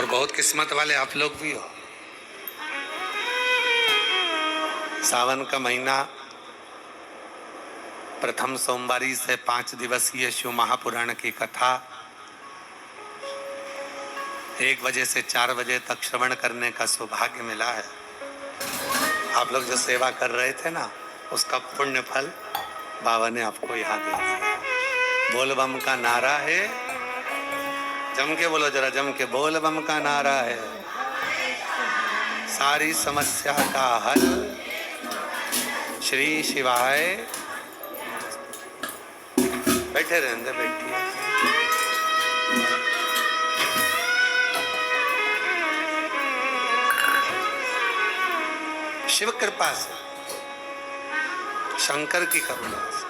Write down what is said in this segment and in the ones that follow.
बहुत किस्मत वाले आप लोग भी हो। सावन का महीना प्रथम सोमवारी से 5 दिवसीय शिव महापुराण की कथा 1 बजे से 4 बजे तक श्रवण करने का सौभाग्य मिला है। आप लोग जो सेवा कर रहे थे ना, उसका पुण्य फल बाबा ने आपको यहाँ दे दिया। बोल बम का नारा है, जम के बोलो जरा, जम के बोल बम का नारा है, सारी समस्या का हल श्री शिवाय। बैठे रहने, बैठिए। शिव कृपा से, शंकर की करुणा से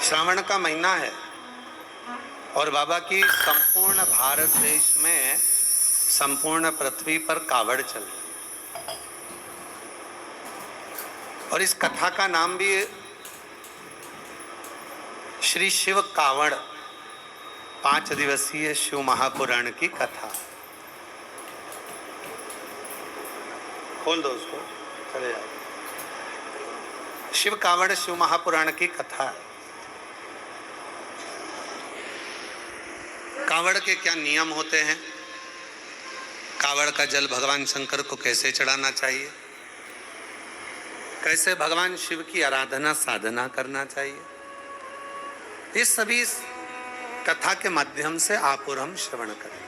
श्रावण का महीना है और बाबा की संपूर्ण भारत देश में, संपूर्ण पृथ्वी पर कावड़ चल रही है। और इस कथा का नाम भी श्री शिव कावड़ 5 दिवसीय शिव महापुराण की कथा। खोल दो उसको, चले जाओ। शिव कावड़ शिव महापुराण की कथा है। कावड़ के क्या नियम होते हैं, कावड़ का जल भगवान शंकर को कैसे चढ़ाना चाहिए, कैसे भगवान शिव की आराधना साधना करना चाहिए, इस सभी कथा के माध्यम से आप और हम श्रवण करें।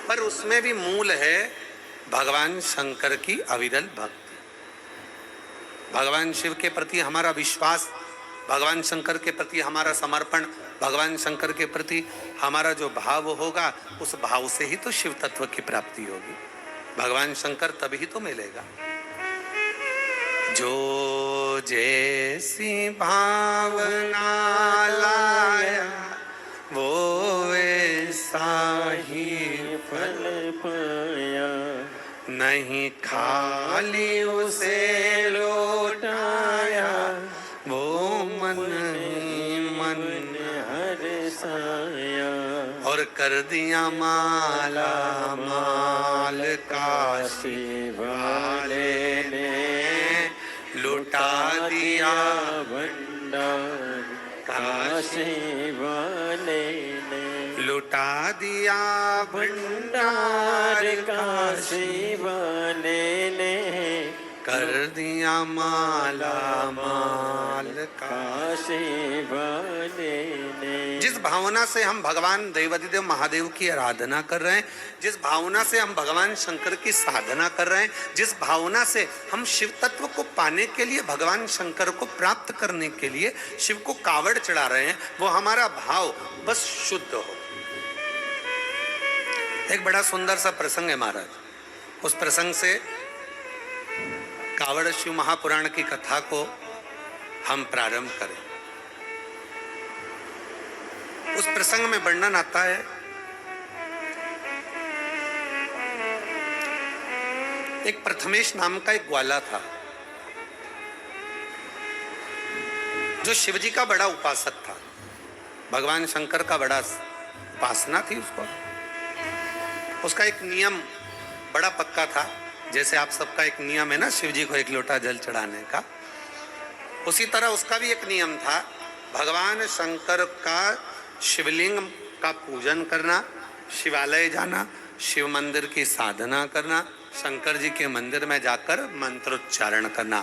पर उसमें भी मूल है भगवान शंकर की अविरल भक्ति, भगवान शिव के प्रति हमारा विश्वास, भगवान शंकर के प्रति हमारा समर्पण, भगवान शंकर के प्रति हमारा जो भाव होगा, उस भाव से ही तो शिव तत्व की प्राप्ति होगी। भगवान शंकर तभी तो मिलेगा। जो जैसी भावना लाया वो वैसा ही फल पाया, नहीं खाली उसे लौटाया, वो मन ही मन हर्षाया, और कर दिया माला माल काशी वाले ने, लुटा दिया भंडार काशी वाले ने, लुटा दिया भंडार काशी वाले ने, कर दिया माला माल काशी वाले ने। जिस भावना से हम भगवान देवाधिदेव महादेव की आराधना कर रहे हैं, जिस भावना से हम भगवान शंकर की साधना कर रहे हैं, जिस भावना से हम शिव तत्व को पाने के लिए, भगवान शंकर को प्राप्त करने के लिए शिव को कावड़ चढ़ा रहे हैं, वो हमारा भाव बस शुद्ध हो। एक बड़ा सुंदर सा प्रसंग है महाराज। उस प्रसंग से कावड़ शिव महापुराण की कथा को हम प्रारंभ करें। उस प्रसंग में वर्णन आता है, एक प्रथमेश नाम का एक ग्वाला था, जो शिवजी का बड़ा उपासक था, भगवान शंकर का बड़ा उपासना थी उसको। उसका एक नियम बड़ा पक्का था, जैसे आप सबका एक नियम है ना शिव जी को 1 लोटा जल चढ़ाने का, उसी तरह उसका भी एक नियम था। भगवान शंकर का शिवलिंग का पूजन करना, शिवालय जाना, शिव मंदिर की साधना करना, शंकर जी के मंदिर में जाकर मंत्रोच्चारण करना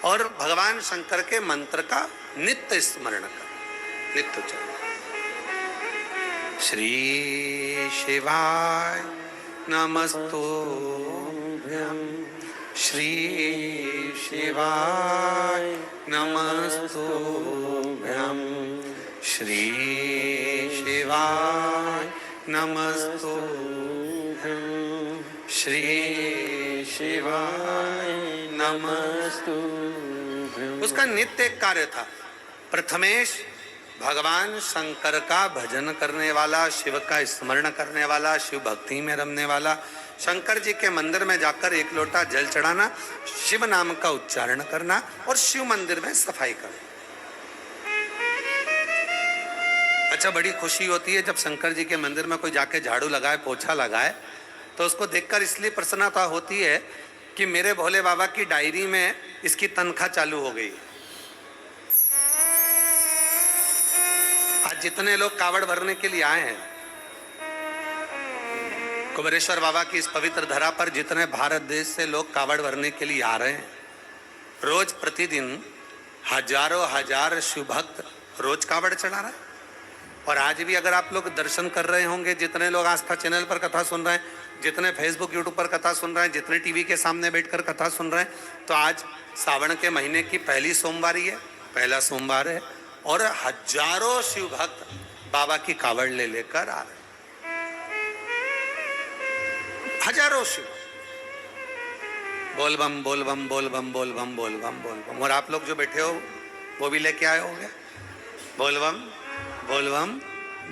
और भगवान शंकर के मंत्र का नित्य स्मरण करना, नित्य उच्चारण। श्री शिवाय नमस्तुभ्यं, श्री शिवाय नमस्तुभ्यं, श्री शिवाय नमस्तुभ्यं, श्री शिवाय नमस्तुभ्यं। उसका नित्य कार्य था। प्रथमेश भगवान शंकर का भजन करने वाला, शिव का स्मरण करने वाला, शिव भक्ति में रमने वाला, शंकर जी के मंदिर में जाकर 1 लोटा जल चढ़ाना, शिव नाम का उच्चारण करना और शिव मंदिर में सफाई करना। अच्छा, बड़ी खुशी होती है जब शंकर जी के मंदिर में कोई जाके झाड़ू लगाए, पोछा लगाए, तो उसको देखकर इसलिए प्रसन्नता होती है कि मेरे भोले बाबा की डायरी में इसकी तनख्वाह चालू हो गई। आज जितने लोग कावड़ भरने के लिए आए हैं कुबेरेश्वर बाबा की इस पवित्र धरा पर, जितने भारत देश से लोग कावड़ भरने के लिए आ रहे हैं, रोज प्रतिदिन हजारों हजार शिव भक्त रोज कावड़ चढ़ा रहे हैं। और आज भी अगर आप लोग दर्शन कर रहे होंगे, जितने लोग आस्था चैनल पर कथा सुन रहे हैं, जितने फेसबुक यूट्यूब पर कथा सुन रहे हैं, जितने टीवी के सामने बैठकर कथा सुन रहे हैं, तो आज सावन के महीने की पहली सोमवारी है, पहला सोमवार है, और हजारों शिव भक्त बाबा की कावड़ ले लेकर आ रहे हैं। हजारों शिव, बोल बम बोल बम बोल बम बोल बम बोल बम बोल बम। और आप लोग जो बैठे हो वो भी लेके आए होंगे, बोल बम बोल बम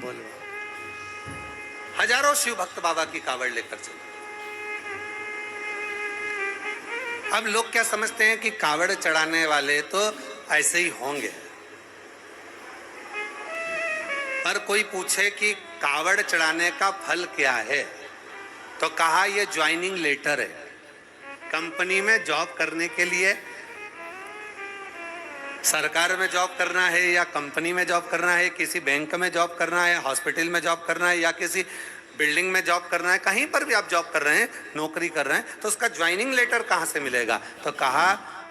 बोल बम। हजारों शिव भक्त बाबा की कावड़ लेकर चले। अब लोग क्या समझते हैं कि कावड़ चढ़ाने वाले तो ऐसे ही होंगे, पर कोई पूछे कि कावड़ चढ़ाने का फल क्या है, तो कहा यह ज्वाइनिंग लेटर है। कंपनी में जॉब करने के लिए, सरकार में जॉब करना है या कंपनी में जॉब करना है, किसी बैंक में जॉब करना है, हॉस्पिटल में जॉब करना है या किसी बिल्डिंग में जॉब करना है, कहीं पर भी आप जॉब कर रहे हैं, नौकरी कर रहे हैं, तो उसका ज्वाइनिंग लेटर कहाँ से मिलेगा? तो कहा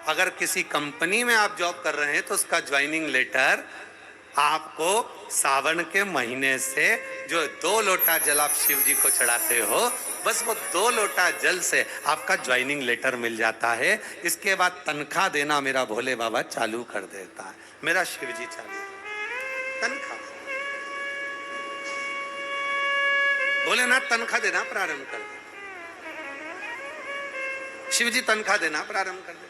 अगर किसी कंपनी में आप जॉब कर रहे हैं तो उसका ज्वाइनिंग लेटर आपको सावन के महीने से जो 2 लोटा जल आप शिव जी को चढ़ाते हो, बस वो 2 लोटा जल से आपका ज्वाइनिंग लेटर मिल जाता है। इसके बाद तनख्वाह देना मेरा भोले बाबा चालू कर देता है, मेरा शिव जी चालू तनख्वाह, भोलेनाथ तनख्वाह देना प्रारंभ कर दे, शिव जी तनख्वाह देना प्रारंभ कर दे।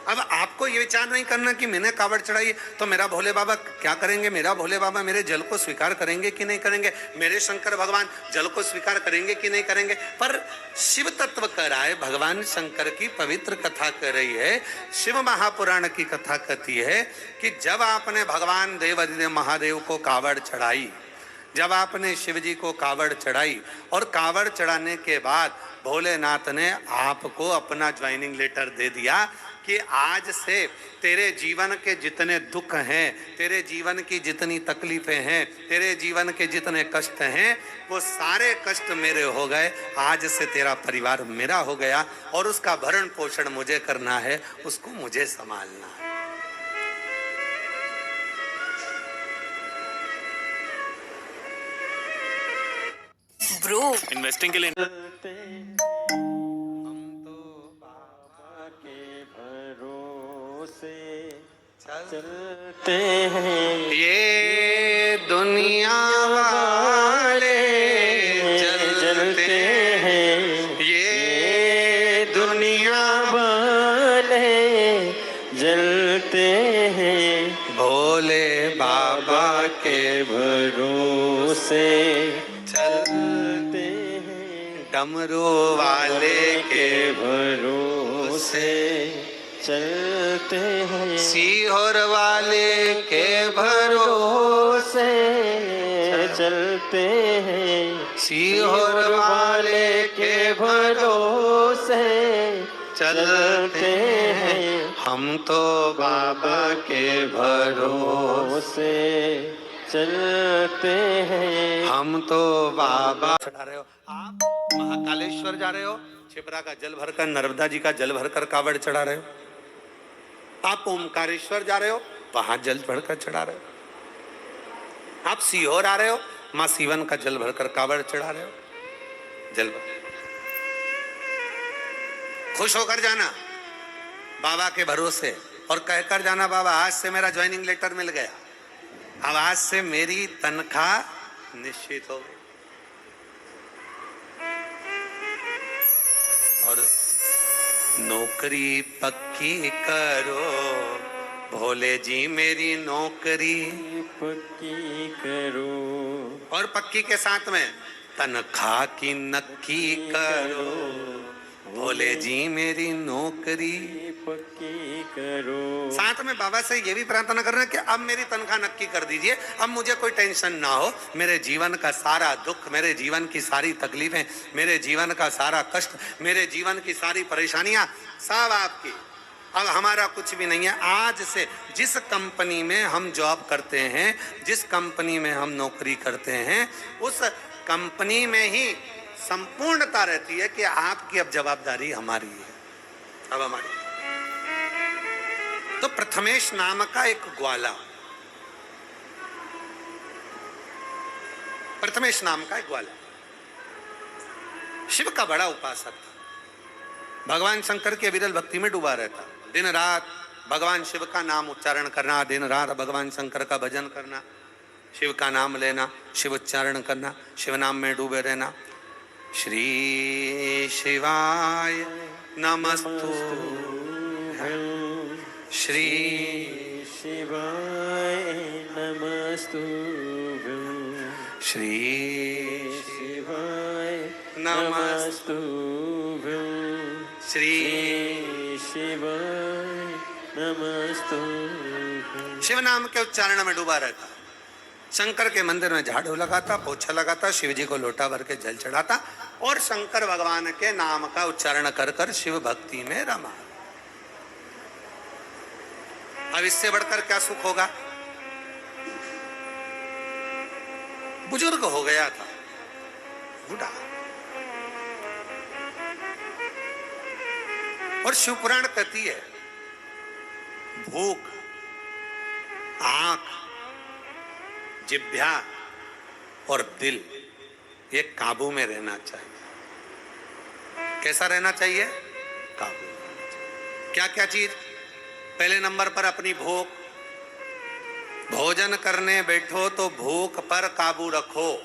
अब आपको ये विचार नहीं करना कि मैंने कावड़ चढ़ाई तो मेरा भोले बाबा क्या करेंगे, मेरा भोले बाबा मेरे जल को स्वीकार करेंगे कि नहीं करेंगे, मेरे शंकर भगवान जल को स्वीकार करेंगे कि नहीं करेंगे। पर शिव तत्व कह रहा है, भगवान शंकर की पवित्र कथा कर रही है, शिव महापुराण की कथा कहती है कि जब आपने भगवान देवाधिदेव महादेव को कावड़ चढ़ाई, जब आपने शिव जी को कावड़ चढ़ाई और कावड़ चढ़ाने के बाद भोलेनाथ ने आपको अपना ज्वाइनिंग लेटर दे दिया कि आज से तेरे जीवन के जितने दुख हैं, तेरे जीवन की जितनी तकलीफें हैं, तेरे जीवन के जितने कष्ट हैं, वो सारे कष्ट मेरे हो गए। आज से तेरा परिवार मेरा हो गया और उसका भरण पोषण मुझे करना है, उसको मुझे संभालना है। ब्रो, इन्वेस्टिंग के लिए चलते हैं ये दुनिया वाले चलते हैं, ये दुनिया वाले जलते हैं, भोले बाबा के भरोसे चलते हैं, डमरू वाले के भरोसे चलते हैं, सीहोर वाले के भरोसे चलते हैं, सीहोर वाले के भरोसे चलते हैं, हम तो बाबा के भरोसे चलते हैं, हम तो बाबा। चढ़ा रहे हो आप, महाकालेश्वर जा रहे हो, छिपरा का जल भरकर, नर्मदा जी का जल भरकर कावड़ चढ़ा रहे हो। आप ओमकारेश्वर जा रहे हो, वहां जल भरकर चढ़ा रहे हो। आप सीहोर आ रहे हो, मां सीवन का जल भरकर कावड़ चढ़ा रहे हो। जल भर खुश होकर जाना बाबा के भरोसे और कहकर जाना, बाबा आज से मेरा ज्वाइनिंग लेटर मिल गया, अब आज से मेरी तनख्वाह निश्चित हो गई। और नौकरी पक्की करो भोले जी, मेरी नौकरी पक्की करो, और पक्की के साथ में तनख्वाह की नक्की करो भोले जी मेरी नौकरी पक्की करो। साथ में बाबा से ये भी प्रार्थना कर रहे हैं कि अब मेरी तनख्वाह नक्की कर दीजिए, अब मुझे कोई टेंशन ना हो, मेरे जीवन का सारा दुख, मेरे जीवन की सारी तकलीफें, मेरे जीवन का सारा कष्ट, मेरे जीवन की सारी परेशानियां सब आपकी, अब हमारा कुछ भी नहीं है। आज से जिस कंपनी में हम जॉब करते हैं, जिस कंपनी में हम नौकरी करते हैं, उस कंपनी में ही संपूर्णता रहती है कि आपकी अब जवाबदारी हमारी है, अब हमारी। तो प्रथमेश नाम का एक ग्वाला, प्रथमेश नाम का एक ग्वाला शिव का बड़ा उपासक था। भगवान शंकर के विरल भक्ति में डूबा रहता, दिन रात भगवान शिव का नाम उच्चारण करना, दिन रात भगवान शंकर का भजन करना, शिव का नाम लेना, शिव उच्चारण करना, शिव नाम में डूबे रहना। श्री शिवाय नमस्तुभ्यं, श्री शिवाय नमस्तुभ्यं, श्री शिवाय नमस्तुभ्यं, श्री शिवाय नमस्तुभ्यं। शिव नाम के उच्चारण में डूबा रहता, शंकर के मंदिर में झाड़ू लगाता, पोछा लगाता, शिव जी को लोटा भर के जल चढ़ाता और शंकर भगवान के नाम का उच्चारण कर कर शिव भक्ति में रमा। अब इससे बढ़कर क्या सुख होगा? बुजुर्ग हो गया था, बूढ़ा, और शिवपुराण कहती है भूख, आंख, जिह्वा और दिल ये काबू में रहना चाहिए। कैसा रहना चाहिए? काबू में रहना चाहिए। क्या क्या चीज? पहले नंबर पर अपनी भूख, भोजन करने बैठो तो भूख पर काबू रखो।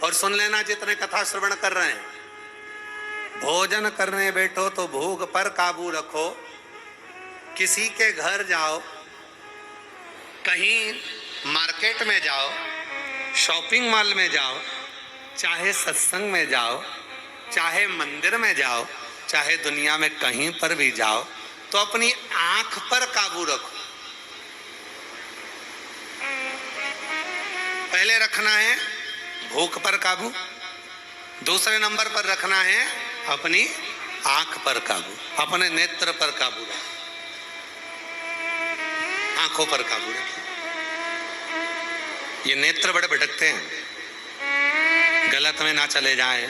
और सुन लेना जितने कथा श्रवण कर रहे हैं, भोजन करने बैठो तो भूख पर काबू रखो। किसी के घर जाओ, कहीं मार्केट में जाओ, शॉपिंग मॉल में जाओ, चाहे सत्संग में जाओ, चाहे मंदिर में जाओ, चाहे दुनिया में कहीं पर भी जाओ, तो अपनी आंख पर काबू रखो। पहले रखना है भूख पर काबू, दूसरे नंबर पर रखना है अपनी आंख पर काबू, अपने नेत्र पर काबू रखो, आंखों पर काबू रखो। ये नेत्र बड़े भटकते हैं, गलत में ना चले जाएं,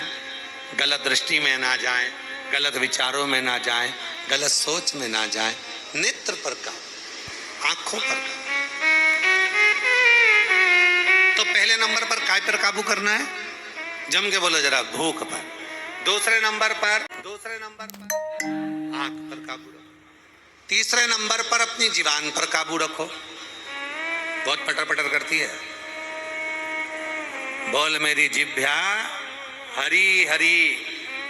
गलत दृष्टि में ना जाएं, गलत विचारों में ना जाएं, गलत सोच में ना जाएं। नेत्र पर काबू, आंखों पर काबू। तो पहले नंबर पर काय पर काबू करना है? जम के बोलो जरा, भूख पर। दूसरे नंबर पर आंख पर काबू रखो। तीसरे नंबर पर अपनी जीवान पर काबू रखो, बहुत पटर पटर करती है। बोल मेरी जिह्वा हरी हरी,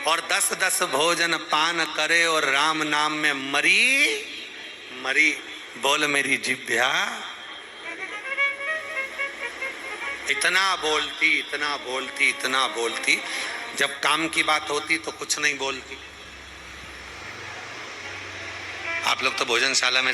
और 10-10 भोजन पान करे और राम नाम में मरी मरी। बोल मेरी जिह्वा, इतना बोलती, इतना बोलती, इतना बोलती, जब काम की बात होती तो कुछ नहीं बोलती। आप लोग तो भोजनशाला में